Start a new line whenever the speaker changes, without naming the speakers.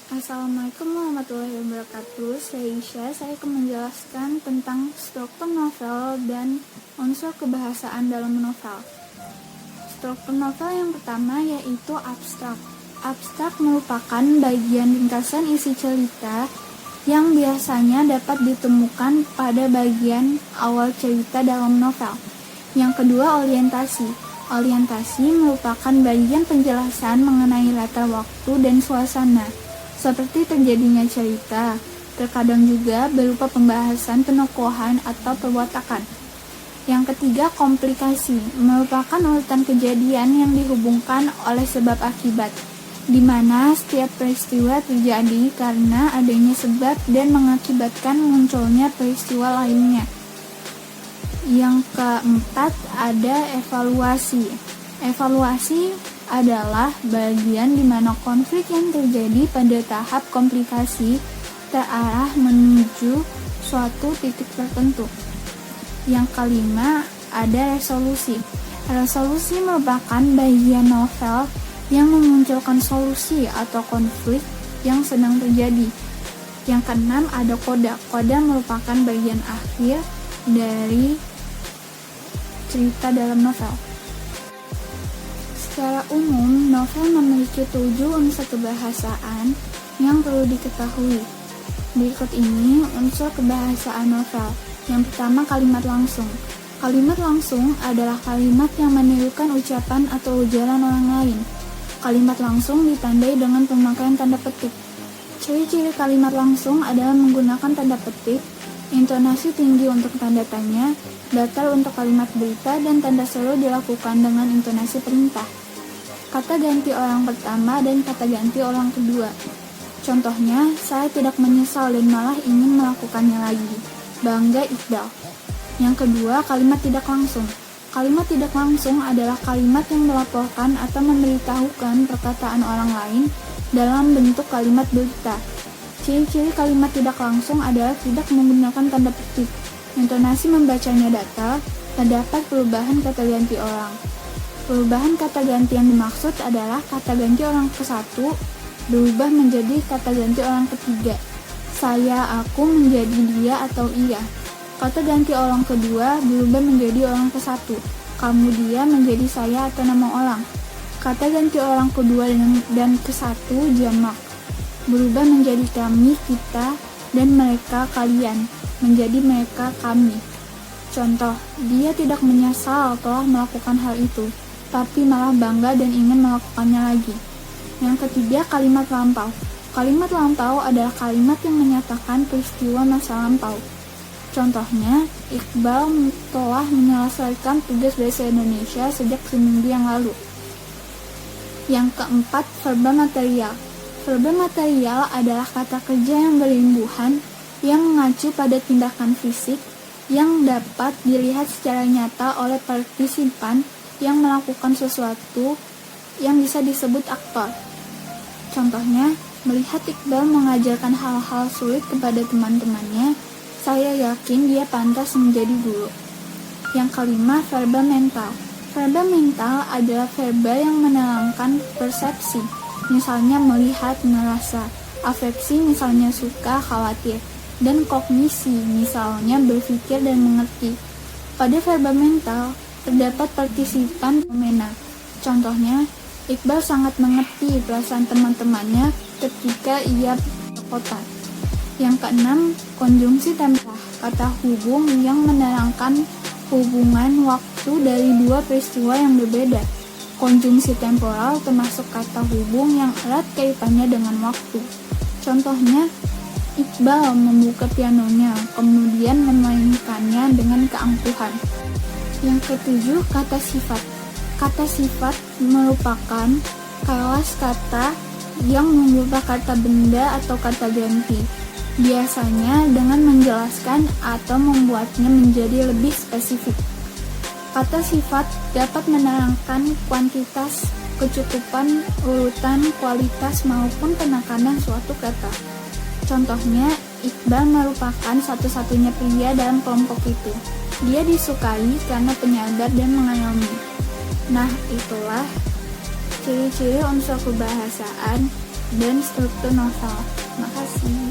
Assalamualaikum warahmatullahi wabarakatuh. Saya Isya. Saya akan menjelaskan tentang struktur novel dan unsur kebahasaan dalam novel. Struktur novel yang pertama yaitu abstrak. Abstrak merupakan bagian ringkasan isi cerita yang biasanya dapat ditemukan pada bagian awal cerita dalam novel. Yang kedua, orientasi. Orientasi merupakan bagian penjelasan mengenai latar waktu dan suasana, seperti terjadinya cerita, terkadang juga berupa pembahasan penokohan atau perwatakan. Yang ketiga, komplikasi, merupakan urutan kejadian yang dihubungkan oleh sebab akibat, di mana setiap peristiwa terjadi karena adanya sebab dan mengakibatkan munculnya peristiwa lainnya. Yang keempat, ada evaluasi. Evaluasi adalah bagian di mana konflik yang terjadi pada tahap komplikasi terarah menuju suatu titik tertentu. Yang kelima, ada resolusi. Resolusi merupakan bagian novel yang memunculkan solusi atau konflik yang sedang terjadi. Yang keenam, ada koda. Koda merupakan bagian akhir dari cerita dalam novel. Secara umum, novel memiliki 7 unsur kebahasaan yang perlu diketahui. Berikut ini unsur kebahasaan novel. Yang pertama, kalimat langsung. Kalimat langsung adalah kalimat yang menirukan ucapan atau ujaran orang lain. Kalimat langsung ditandai dengan pemakaian tanda petik. Ciri-ciri kalimat langsung adalah menggunakan tanda petik, intonasi tinggi untuk tanda tanya, datar untuk kalimat berita, dan tanda seru dilakukan dengan intonasi perintah. Kata ganti orang pertama dan kata ganti orang kedua. Contohnya, saya tidak menyesal dan malah ingin melakukannya lagi. Bangga Iqbal. Yang kedua, kalimat tidak langsung. Kalimat tidak langsung adalah kalimat yang melaporkan atau memberitahukan perkataan orang lain dalam bentuk kalimat berita. Ciri-ciri kalimat tidak langsung adalah tidak menggunakan tanda petik, intonasi membacanya datar, terdapat perubahan kata ganti orang. Perubahan kata ganti yang dimaksud adalah kata ganti orang ke-1 berubah menjadi kata ganti orang ketiga. Saya, aku menjadi dia atau ia. Kata ganti orang kedua berubah menjadi orang ke-1. Kamu, dia menjadi saya atau nama orang. Kata ganti orang kedua dan ke-1 jamak berubah menjadi kami, kita, dan mereka, kalian, menjadi mereka, kami. Contoh, dia tidak menyesal telah melakukan hal itu, tapi malah bangga dan ingin melakukannya lagi. Yang ketiga, kalimat lampau. Kalimat lampau adalah kalimat yang menyatakan peristiwa masa lampau. Contohnya, Iqbal telah menyelesaikan tugas bahasa Indonesia sejak seminggu yang lalu. Yang keempat, verba material. Verba material adalah kata kerja yang berimbuhan yang mengacu pada tindakan fisik yang dapat dilihat secara nyata oleh partisipan yang melakukan sesuatu yang bisa disebut aktor. Contohnya, melihat Iqbal mengajarkan hal-hal sulit kepada teman-temannya, saya yakin dia pantas menjadi guru. Yang kelima, verba mental. Verba mental adalah verba yang menerangkan persepsi, misalnya melihat, merasa, afeksi, misalnya suka, khawatir, dan kognisi, misalnya berpikir dan mengerti. Pada verba mental, terdapat partisipan fenomena. Contohnya, Iqbal sangat mengerti perasaan teman-temannya ketika ia ke kota. Yang keenam, konjungsi temporal, kata hubung yang menerangkan hubungan waktu dari dua peristiwa yang berbeda. Konjungsi temporal termasuk kata hubung yang erat kaitannya dengan waktu. Contohnya, Iqbal membuka pianonya, kemudian memainkannya dengan keangkuhan. Yang ketujuh, kata sifat. Kata sifat merupakan kelas kata yang mengubah kata benda atau kata ganti, biasanya dengan menjelaskan atau membuatnya menjadi lebih spesifik. Kata sifat dapat menerangkan kuantitas, kecukupan, urutan, kualitas, maupun penekanan suatu kata. Contohnya, Iqbal merupakan satu-satunya pria dalam kelompok itu. Dia disukai karena penyadar dan mengayomi. Nah, itulah ciri-ciri unsur kebahasaan dan struktur novel. Terima kasih.